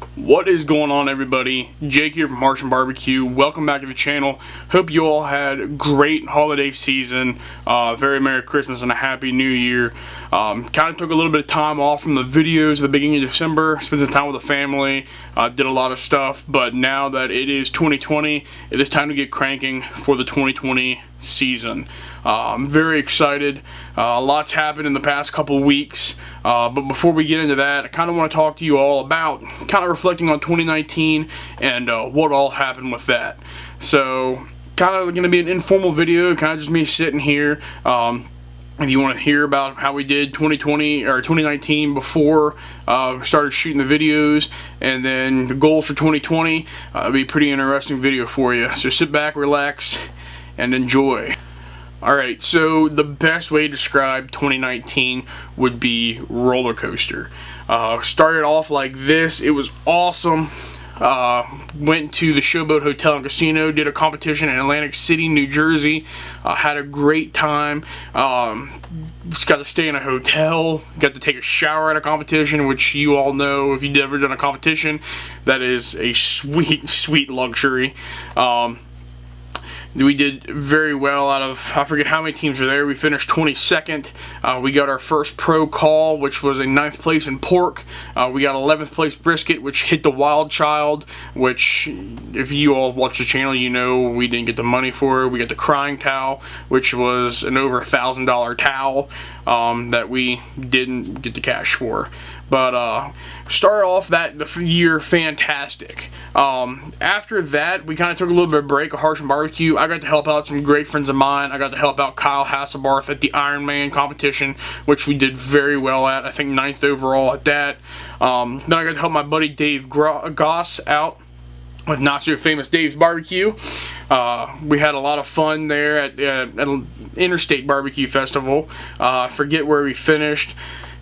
What is going on, everybody? Jake here from Harsh and Barbecue. Welcome back to the channel. Hope you all had a great holiday season. Very Merry Christmas and a Happy New Year. Kind of took a little bit of time off from the videos at the beginning of December. Spent some time with the family. Did a lot of stuff. But now that it is 2020, it is time to get cranking for the 2020 season. I'm very excited. A lot's happened in the past couple weeks, but before we get into that, I kind of want to talk to you all about kind of reflecting on 2019 and what all happened with that. So kind of going to be an informal video, kind of just me sitting here. If you want to hear about how we did 2020 or 2019 before we started shooting the videos, and then the goals for 2020, it'll be a pretty interesting video for you. So sit back, relax, and enjoy. Alright, so the best way to describe 2019 would be roller coaster. Started off like this. It was awesome. Went to the Showboat Hotel and Casino, did a competition in Atlantic City, New Jersey. Had a great time. Just got to stay in a hotel, got to take a shower at a competition, which you all know if you've ever done a competition, that is a sweet, sweet luxury. We did very well out of, I forget how many teams were there. We finished 22nd. We got our first pro call, which was a 9th place in pork. We got 11th place brisket, which hit the Wild Child, which if you all watch the channel, you know we didn't get the money for it. We got the Crying Towel, which was an over $1,000 towel that we didn't get the cash for. But started off the year fantastic. After that, we kind of took a little bit of a break of Harsh and Barbecue. I got to help out some great friends of mine. I got to help out Kyle Hasselbarth at the Ironman competition, which we did very well at. I think 9th overall at that. Then I got to help my buddy Dave Goss out with Not So Famous Dave's Barbecue. We had a lot of fun there at Interstate Barbecue Festival. I forget where we finished.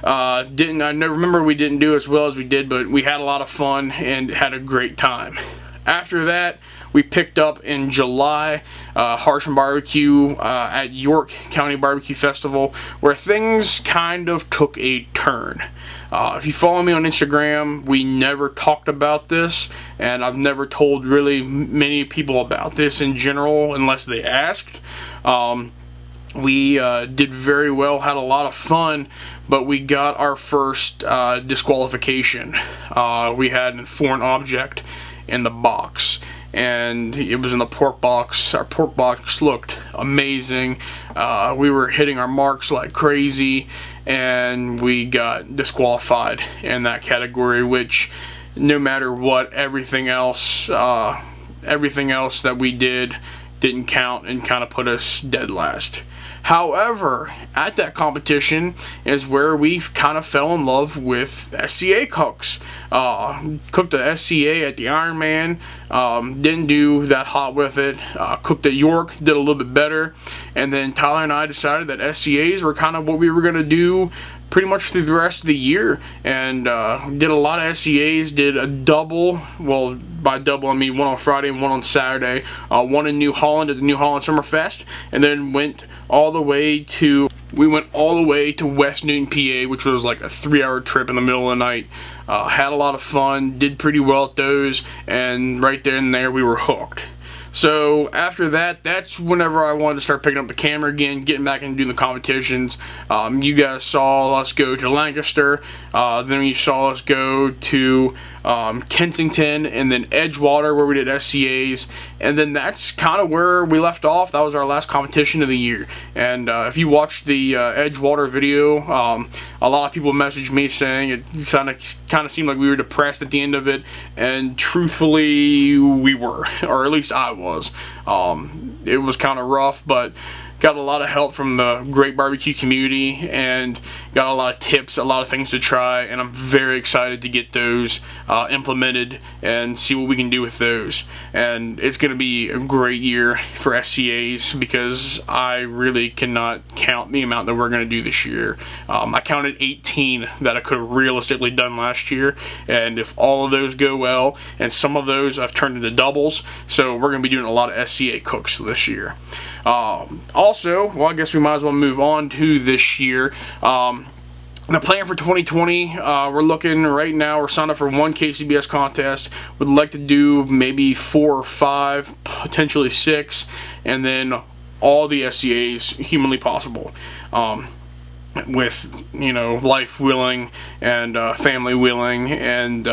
I remember we didn't do as well as we did, but we had a lot of fun and had a great time. After that, we picked up in July Harsh and Barbecue at York County Barbecue Festival, where things kind of took a turn. If you follow me on Instagram, we never talked about this, and I've never told really many people about this in general unless they asked. We did very well, had a lot of fun, but we got our first disqualification. We had a foreign object in the box, and it was in the pork box. Our pork box looked amazing. We were hitting our marks like crazy, and we got disqualified in that category, which no matter what, everything else that we did didn't count and kind of put us dead last. However, at that competition is where we kind of fell in love with SCA cooks. Cooked a SCA at the Ironman, didn't do that hot with it. Cooked at York, did a little bit better. And then Tyler and I decided that SCAs were kind of what we were going to do pretty much through the rest of the year, and did a lot of SCAs, did a double, well, by double I mean one on Friday and one on Saturday, one in New Holland at the New Holland Summerfest, and then went all the way to West Newton, PA, which was like a 3-hour trip in the middle of the night. Had a lot of fun, did pretty well at those, and right there and there we were hooked. So after that, that's whenever I wanted to start picking up the camera again, getting back into doing the competitions. You guys saw us go to Lancaster, then you saw us go to Kensington, and then Edgewater where we did SCAs, and then that's kind of where we left off. That was our last competition of the year. And if you watched the Edgewater video, a lot of people messaged me saying it kind of seemed like we were depressed at the end of it, and truthfully we were, or at least I was. It was kind of rough, but got a lot of help from the great barbecue community and got a lot of tips, a lot of things to try, and I'm very excited to get those implemented and see what we can do with those. And it's going to be a great year for SCAs because I really cannot count the amount that we're going to do this year. I counted 18 that I could have realistically done last year, and if all of those go well, and some of those I've turned into doubles, so we're going to be doing a lot of SCA cooks this year. Also, well, I guess we might as well move on to this year. The plan for 2020, we're looking right now, we're signed up for one KCBS contest. Would like to do maybe 4 or 5, potentially 6, and then all the SCAs humanly possible. With, you know, life willing and family willing and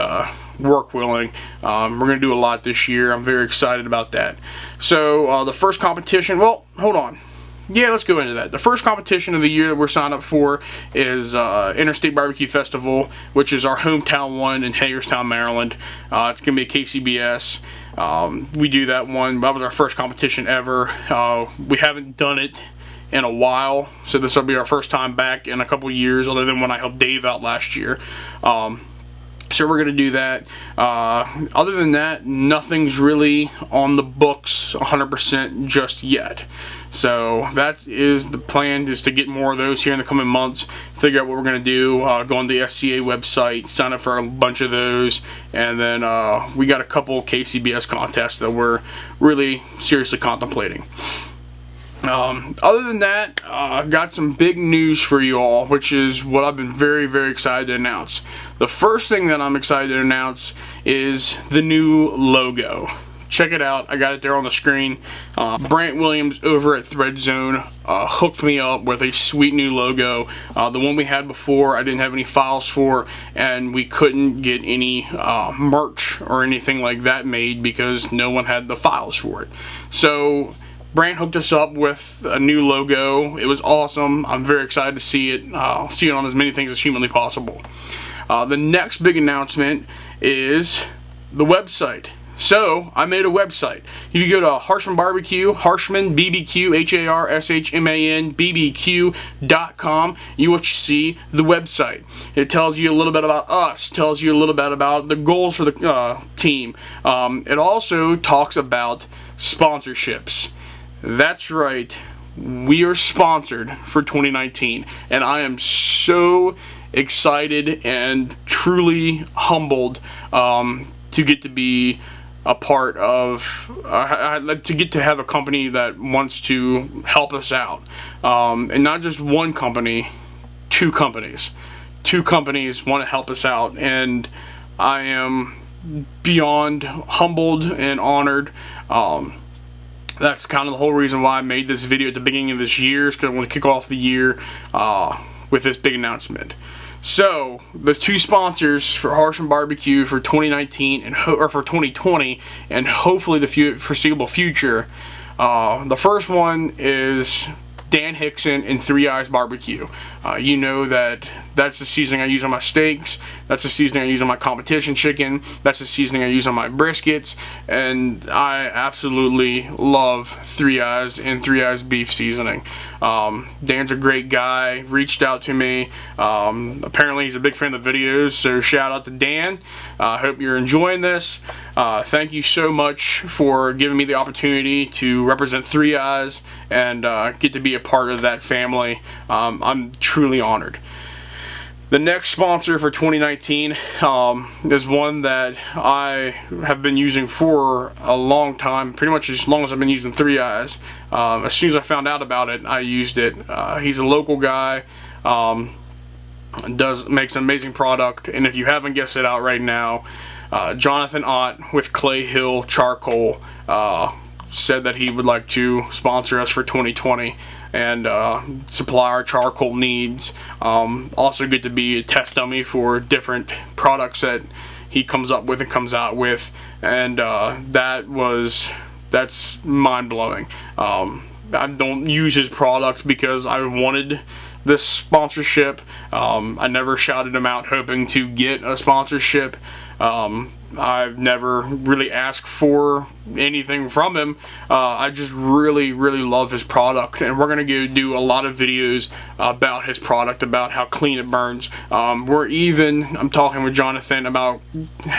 work willing. We're going to do a lot this year. I'm very excited about that. So the first competition, well, hold on. Yeah, let's go into that. The first competition of the year that we're signed up for is Interstate Barbecue Festival, which is our hometown one in Hagerstown, Maryland. It's going to be a KCBS. We do that one. That was our first competition ever. We haven't done it in a while, so this will be our first time back in a couple years, other than when I helped Dave out last year. So we're going to do that. Other than that, nothing's really on the books 100% just yet. So that is the plan, is to get more of those here in the coming months, figure out what we're going to do, go on the SCA website, sign up for a bunch of those, and then we got a couple KCBS contests that we're really seriously contemplating. Other than that, I've got some big news for you all, which is what I've been very, very excited to announce. The first thing that I'm excited to announce is the new logo. Check it out. I got it there on the screen. Brant Williams over at ThreadZone hooked me up with a sweet new logo. The one we had before, I didn't have any files for, and we couldn't get any merch or anything like that made because no one had the files for it. So Brant hooked us up with a new logo. It was awesome. I'm very excited to see it. See it on as many things as humanly possible. The next big announcement is the website. So I made a website. You can go to Harshman Barbecue, Harshman BBQ, HARSHMAN BBQ.com. You will see the website. It tells you a little bit about us, tells you a little bit about the goals for the team. It also talks about sponsorships. That's right, we are sponsored for 2019, and I am so excited and truly humbled to get to be a part of, to get to have a company that wants to help us out. And not just one company, 2 companies. 2 companies want to help us out, and I am beyond humbled and honored. That's kind of the whole reason why I made this video at the beginning of this year, is because I want to kick off the year with this big announcement. So the 2 sponsors for Harshman Barbecue for 2019 and for 2020, and hopefully the foreseeable future. The first one is Dan Hickson and 3 Eyes Barbecue. You know that's the seasoning I use on my steaks, that's the seasoning I use on my competition chicken, that's the seasoning I use on my briskets, and I absolutely love 3 Eyes and 3 Eyes beef seasoning. Dan's a great guy, reached out to me. Apparently he's a big fan of the videos, so shout out to Dan. I hope you're enjoying this. Thank you so much for giving me the opportunity to represent 3 Eyes and get to be a part of that family. I'm truly honored. The next sponsor for 2019 is one that I have been using for a long time, pretty much as long as I've been using 3 Eyes. As soon as I found out about it, I used it. He's a local guy, makes an amazing product, and if you haven't guessed it out right now, Jonathan Ott with Clay Hill Charcoal said that he would like to sponsor us for 2020 and supply our charcoal needs. Also good to be a test dummy for different products that he comes up with and comes out with, and that's mind-blowing. I don't use his product because I wanted this sponsorship. I never shouted him out hoping to get a sponsorship. I've never really asked for anything from him. I just really, really love his product, and we're going to go do a lot of videos about his product, about how clean it burns. I'm talking with Jonathan about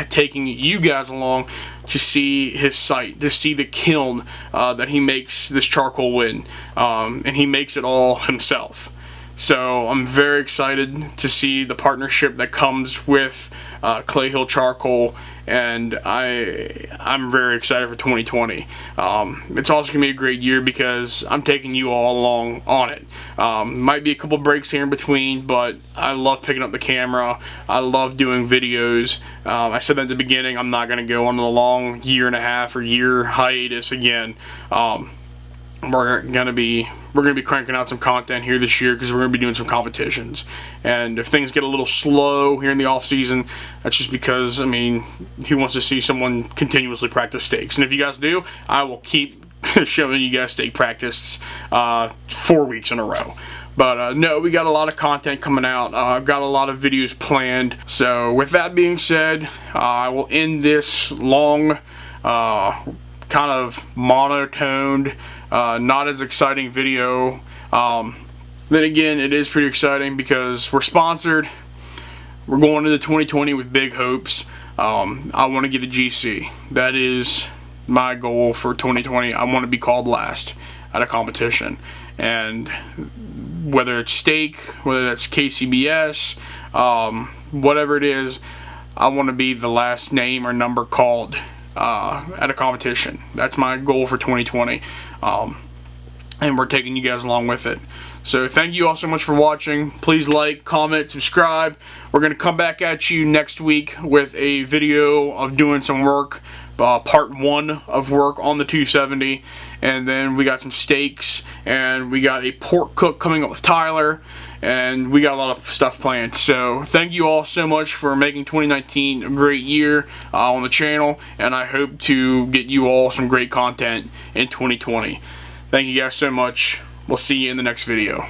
taking you guys along to see his site, to see the kiln that he makes this charcoal in, and he makes it all himself. So I'm very excited to see the partnership that comes with Clay Hill Charcoal, and I'm very excited for 2020. It's also going to be a great year because I'm taking you all along on it. Might be a couple breaks here in between, but I love picking up the camera. I love doing videos. I said at the beginning, I'm not going to go on a long year-and-a-half or year hiatus again. We're gonna be cranking out some content here this year because we're gonna be doing some competitions. And if things get a little slow here in the off season, that's just because, I mean, who wants to see someone continuously practice stakes? And if you guys do, I will keep showing you guys stake practice 4 weeks in a row. But no, we got a lot of content coming out. I've got a lot of videos planned. So with that being said, I will end this long, kind of monotoned, not as exciting video. Then again, it is pretty exciting because we're sponsored. We're going into 2020 with big hopes. I want to get a GC. That is my goal for 2020. I want to be called last at a competition. And whether it's stake, whether that's KCBS, whatever it is, I want to be the last name or number called at a competition. That's my goal for 2020, and we're taking you guys along with it. So thank you all so much for watching. Please like, comment, subscribe. We're going to come back at you next week with a video of doing some work, part 1 of work on the 270, and then we got some steaks, and we got a pork cook coming up with Tyler, and we got a lot of stuff planned. So thank you all so much for making 2019 a great year on the channel, and I hope to get you all some great content in 2020. Thank you guys so much. We'll see you in the next video.